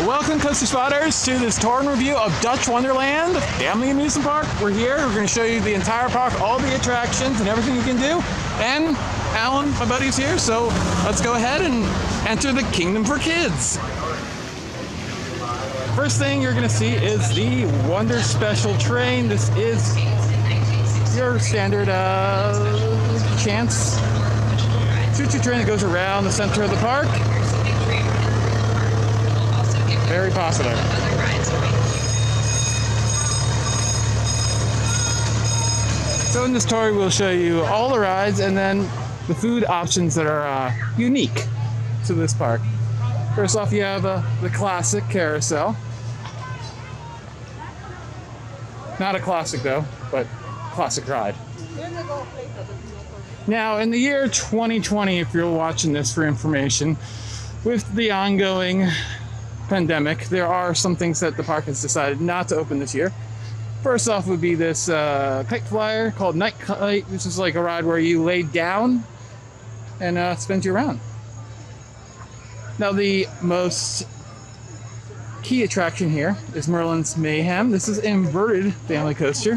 Welcome, Coaster Spotters, to this tour and review of Dutch Wonderland Family Amusement Park. We're here. We're going to show you the entire park, all the attractions, and everything you can do. And Alan, my buddy's here, so let's go ahead and enter the Kingdom for Kids. First thing you're going to see is the Wonder Special train. This is your standard chance choo-choo train that goes around the center of the park. Very popular. So in this tour, we'll show you all the rides and then the food options that are unique to this park. First off, you have the classic carousel. Not a classic though, but classic ride. Now, in the year 2020, if you're watching this for information, with the ongoing pandemic, there are some things that the park has decided not to open this year. First off would be this kite flyer called Night Kite. This is like a ride where you lay down and it spins you around. Now, the most key attraction here is Merlin's Mayhem. This is an inverted family coaster,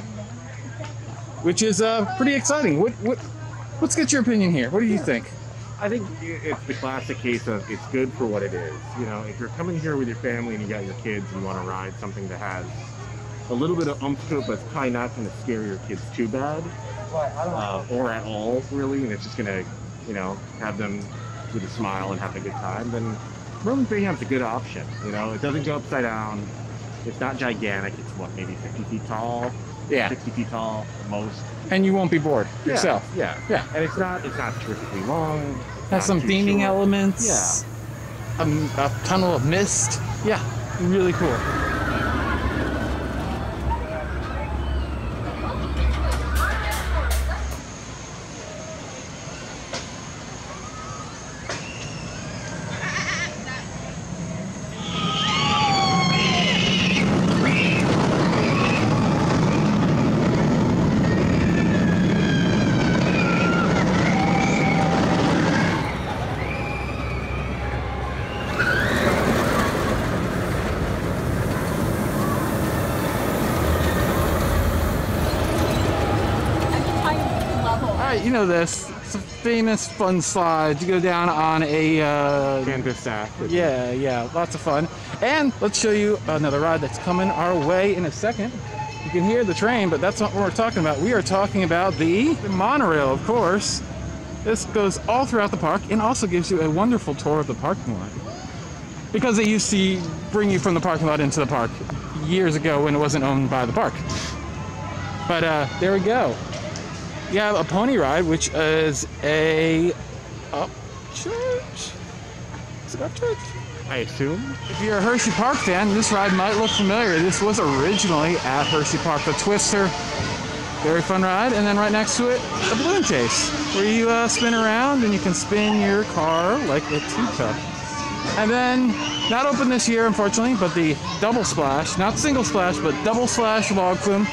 which is pretty exciting. Let's get your opinion here. What do you think? I think it's the classic case of it's good for what it is. You know, if you're coming here with your family and you got your kids and you want to ride something that has a little bit of oomph to it, but it's probably not going to scare your kids too bad, or at all, really, and it's just going to, you know, have them with a smile and having a good time, then Merlin's Mayhem's a good option. You know, it doesn't go upside down. It's not gigantic. It's what, maybe 50 feet tall? Yeah. 60 feet tall at most. And you won't be bored yourself. Yeah. And it's not terrifically long. Has some theming elements. Yeah. A tunnel of mist. Yeah, really cool. You know this. It's a famous fun slide. You go down on a canvas stack. Yeah, lots of fun. And let's show you another ride that's coming our way in a second. You can hear the train, but that's not what we're talking about. We are talking about the monorail, of course. This goes all throughout the park and also gives you a wonderful tour of the parking lot. Because they used to bring you from the parking lot into the park years ago when it wasn't owned by the park. But there we go. You have a pony ride, which is a Upchurch? Is it Upchurch? I assume. If you're a Hershey Park fan, this ride might look familiar. This was originally at Hershey Park. The Twister, very fun ride. And then right next to it, a balloon chase, where you spin around and you can spin your car like a teacup. And then, not open this year, unfortunately, but the double splash, not single splash, but double slash log flume.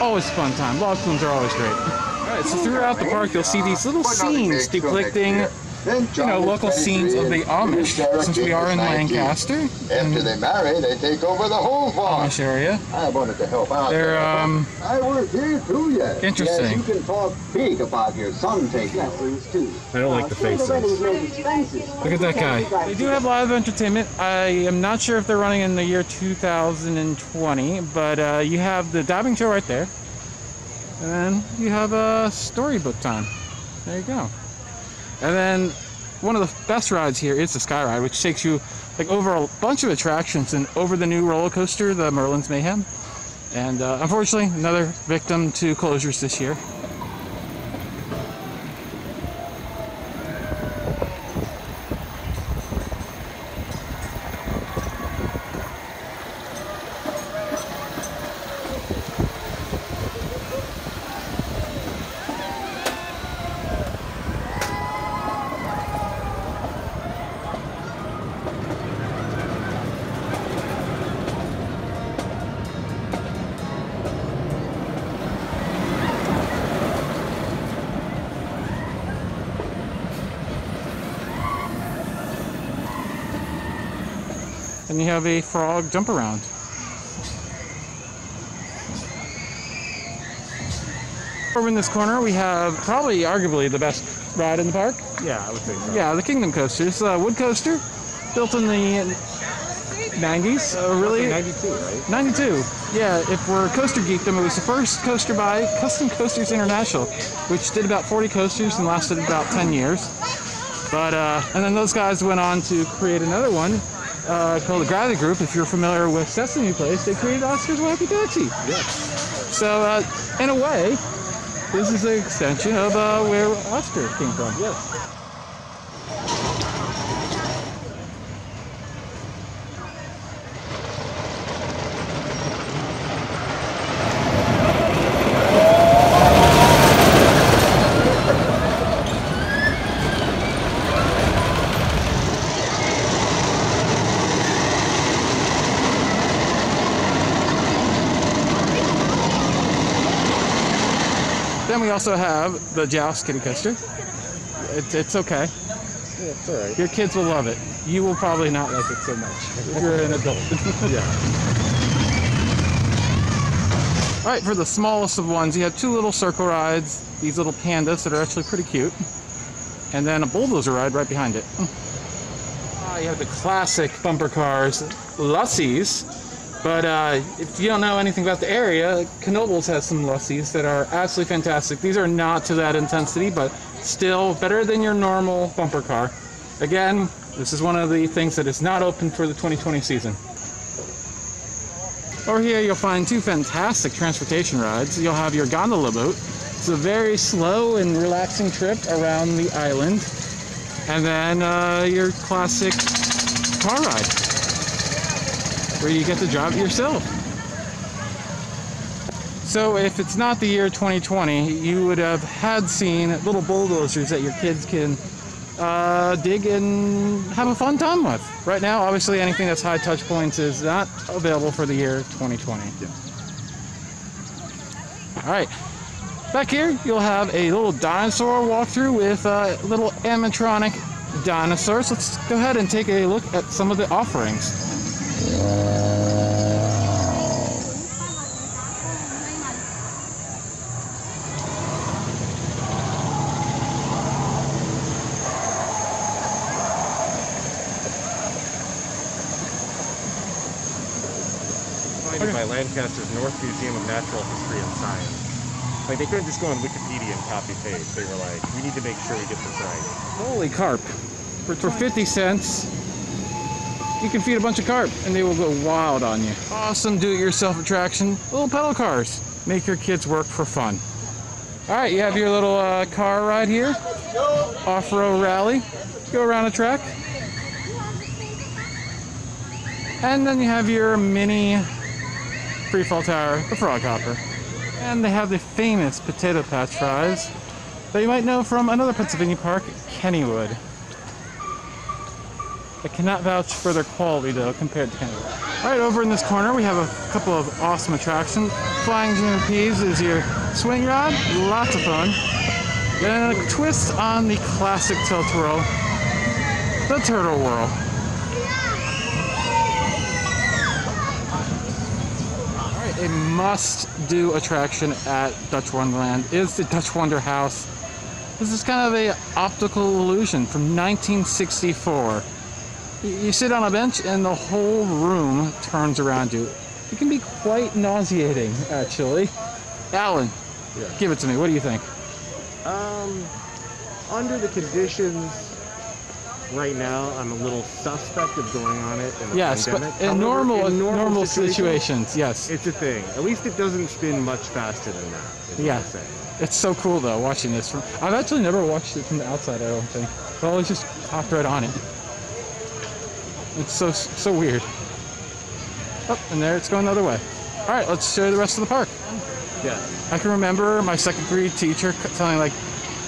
Always a fun time. Log flumes are always great. Alright, so throughout the park you'll see these little scenes depicting, you know, local scenes of the Amish, since we are in Lancaster. After they marry, they take over the whole farm. Amish area. I wanted to help out. They're, I work here too, yes. Interesting. Yes, you can talk big about your son taking things too. I don't like the faces. Look at that guy. They do have live entertainment. I am not sure if they're running in the year 2020, but you have the diving show right there. And then you have a storybook time. There you go. And then one of the best rides here is the Sky Ride, which takes you like over a bunch of attractions and over the new roller coaster, the Merlin's Mayhem. And unfortunately, another victim to closures this year. and you have a frog jump around. Over in this corner, we have probably arguably the best ride in the park. Yeah, I would say so. Yeah, the Kingdom Coaster. It's a wood coaster built in the 90s. Really? 92, right? 92. Yeah, if we're coaster geekdom, it was the first coaster by Custom Coasters International, which did about 40 coasters and lasted about 10 years. But and then those guys went on to create another one called the Gravity Group. If you're familiar with Sesame Place, they created Oscar's Wacky Taxi. Yes. So in a way, this is an extension of where Oscar came from. Yes. Then we also have the Joust Kiddie Coaster. It's okay. Yeah, it's all right. Your kids will love it. You will probably not like it so much if you're an adult. Yeah. All right, for the smallest of ones, you have two little circle rides, these little pandas that are actually pretty cute, and then a bulldozer ride right behind it. You have the classic bumper cars, Lusses. But if you don't know anything about the area, Knoebels has some Lussies that are absolutely fantastic. These are not to that intensity, but still better than your normal bumper car. Again, this is one of the things that is not open for the 2020 season. Over here you'll find two fantastic transportation rides. You'll have your gondola boat. It's a very slow and relaxing trip around the island. And then your classic car ride, where you get to drive it yourself. So if it's not the year 2020, you would have had seen little bulldozers that your kids can dig and have a fun time with. Right now, obviously, anything that's high touch points is not available for the year 2020. Yeah. All right, back here, you'll have a little dinosaur walkthrough with little animatronic dinosaurs. Let's go ahead and take a look at some of the offerings. By Lancaster's North Museum of Natural History and Science. Like, they couldn't just go on Wikipedia and copy paste. They were like, we need to make sure we get this right. Holy carp. For 50 cents, you can feed a bunch of carp and they will go wild on you. Awesome do-it-yourself attraction, little pedal cars. Make your kids work for fun. All right, you have your little car ride here. Off-road rally. Go around a track. And then you have your mini freefall tower, the Frog Hopper. And they have the famous potato patch fries that you might know from another Pennsylvania park, Kennywood. I cannot vouch for their quality though compared to Kennywood. Alright, over in this corner we have a couple of awesome attractions. Flying Trapeze is your swing ride, lots of fun. Then a twist on the classic tilt-a-whirl, the Turtle Whirl. A must-do attraction at Dutch Wonderland is the Dutch Wonder House. This is kind of an optical illusion from 1964. You sit on a bench and the whole room turns around you. It can be quite nauseating, actually. Alan, Yeah. give it to me. What do you think? Under the conditions right now, I'm a little suspect of going on it in a Yes, pandemic. but in However, normal situations, yes. it's a thing. At least it doesn't spin much faster than that. Is what Yeah. I'm saying. It's so cool though, watching this from. I've actually never watched it from the outside, I don't think. I've always just hopped right on it. It's so weird. Oh, and there it's going the other way. All right, let's show you the rest of the park. Yeah. I can remember my second grade teacher telling like,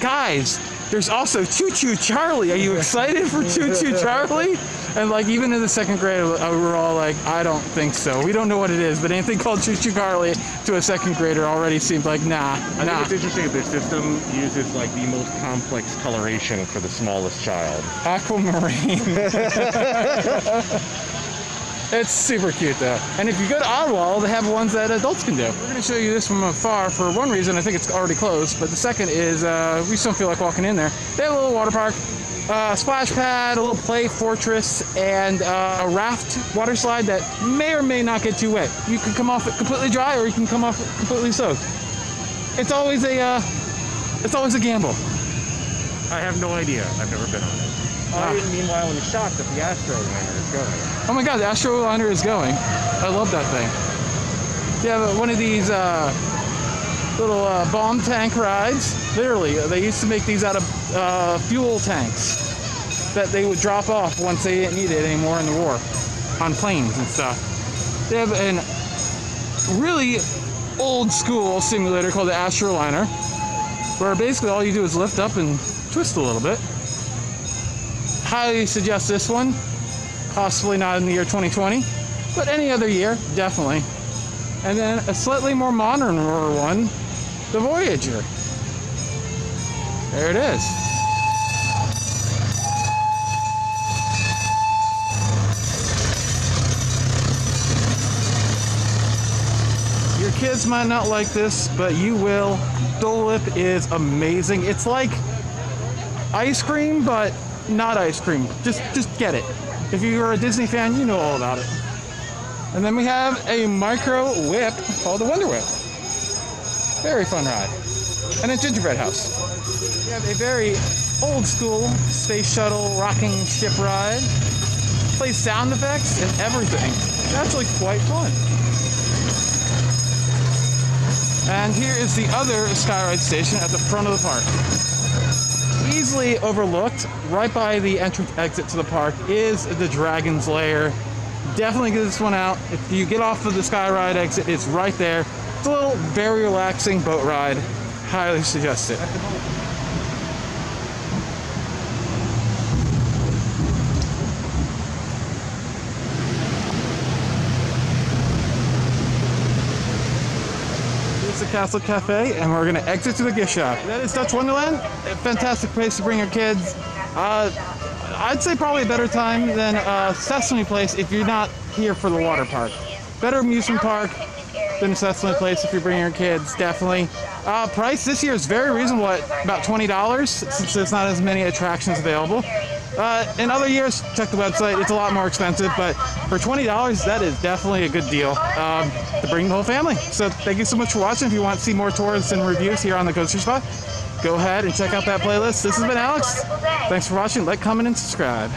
guys, there's also Choo Choo Charlie. Are you excited for Choo Choo Charlie? And like even in the second grade, we were all like, I don't think so. We don't know what it is, but anything called Choo Choo Charlie to a second grader already seemed like nah. I think it's interesting their system uses like the most complex coloration for the smallest child. Aquamarine. It's super cute though. And if you go to Oddwall, they have ones that adults can do. We're going to show you this from afar for one reason. I think it's already closed, but the second is we just don't feel like walking in there. They have a little water park, splash pad, a little play fortress, and a raft water slide that may or may not get too wet. You can come off it completely dry, or you can come off it completely soaked. It's always a gamble. I have no idea. I've never been on it. Meanwhile, I'm shocked that the Astroliner is going. Oh my god, the Astroliner is going. I love that thing. They have one of these little bomb tank rides. Literally, they used to make these out of fuel tanks that they would drop off once they didn't need it anymore in the war on planes and stuff. They have a really old school simulator called the Astroliner, where basically all you do is lift up and twist a little bit. Highly suggest this one. Possibly not in the year 2020, but any other year, definitely. And then a slightly more modern one, the Voyager. There it is. Your kids might not like this, but you will. Dole Whip is amazing. It's like ice cream, but not ice cream. Just get it. If you're a Disney fan, you know all about it. And then we have a micro whip called the Wonder Whip. Very fun ride. And a gingerbread house. We have a very old school space shuttle rocking ship ride. Plays sound effects and everything. It's actually quite fun. And here is the other Skyride station at the front of the park. Easily overlooked, right by the entrance exit to the park, is the Dragon's Lair. Definitely get this one out. If you get off of the Skyride exit, it's right there. It's a little, very relaxing boat ride. Highly suggest it. The Castle Cafe, and we're going to exit to the gift shop. That is Dutch Wonderland. A fantastic place to bring your kids. I'd say probably a better time than Sesame Place if you're not here for the water park. Better amusement park than Sesame Place if you're bringing your kids, definitely. Price this year is very reasonable at about $20 since there's not as many attractions available. In other years, check the website, it's a lot more expensive, but for $20, that is definitely a good deal to bring the whole family. So thank you so much for watching. If you want to see more tours and reviews here on the Coaster Spot, go ahead and check out that playlist. This has been Alex. Thanks for watching. Like, comment, and subscribe.